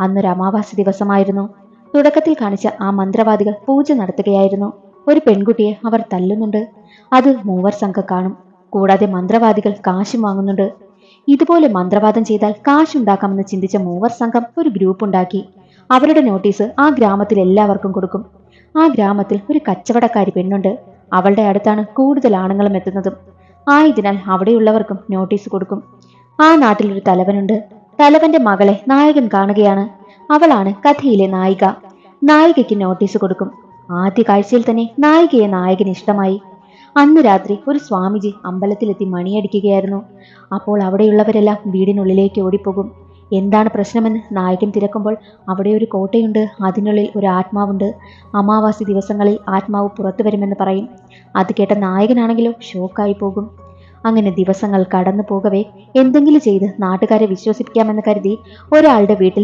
അന്നൊരു അമാവാസി ദിവസമായിരുന്നു. തുടക്കത്തിൽ കാണിച്ച ആ മന്ത്രവാദികൾ പൂജ നടത്തുകയായിരുന്നു. ഒരു പെൺകുട്ടിയെ അവർ തല്ലുന്നുണ്ട്. അത് മൂവർ സംഘം കാണും. കൂടാതെ മന്ത്രവാദികൾ കാശും വാങ്ങുന്നുണ്ട്. ഇതുപോലെ മന്ത്രവാദം ചെയ്താൽ കാശുണ്ടാക്കാമെന്ന് ചിന്തിച്ച മൂവർ സംഘം ഒരു ഗ്രൂപ്പ് ഉണ്ടാക്കി. അവരുടെ നോട്ടീസ് ആ ഗ്രാമത്തിൽ എല്ലാവർക്കും കൊടുക്കും. ആ ഗ്രാമത്തിൽ ഒരു കച്ചവടക്കാരി പെണ്ണുണ്ട്. അവളുടെ അടുത്താണ് കൂടുതൽ ആണുങ്ങളും എത്തുന്നതും. ആയതിനാൽ അവിടെയുള്ളവർക്കും നോട്ടീസ് കൊടുക്കും. ആ നാട്ടിലൊരു തലവനുണ്ട്. തലവന്റെ മകളെ നായകൻ കാണുകയാണ്. അവളാണ് കഥയിലെ നായിക. നായികയ്ക്ക് നോട്ടീസ് കൊടുക്കും. ആദ്യ കാഴ്ചയിൽ തന്നെ നായികയെ നായകന് ഇഷ്ടമായി. അന്ന് രാത്രി ഒരു സ്വാമിജി അമ്പലത്തിലെത്തി മണിയടിക്കുകയായിരുന്നു. അപ്പോൾ അവിടെയുള്ളവരെല്ലാം വീടിനുള്ളിലേക്ക് ഓടിപ്പോകും. എന്താണ് പ്രശ്നമെന്ന് നായകൻ തിരക്കുമ്പോൾ അവിടെ ഒരു കോട്ടയുണ്ട്, അതിനുള്ളിൽ ഒരു ആത്മാവുണ്ട്. അമാവാസി ദിവസങ്ങളിൽ ആത്മാവ് പുറത്തു വരുമെന്ന് പറയും. അത് കേട്ട നായകനാണെങ്കിലോ ഷോക്കായി പോകും. അങ്ങനെ ദിവസങ്ങൾ കടന്നു പോകവേ എന്തെങ്കിലും ചെയ്ത് നാട്ടുകാരെ വിശ്വസിപ്പിക്കാമെന്ന് കരുതി ഒരാളുടെ വീട്ടിൽ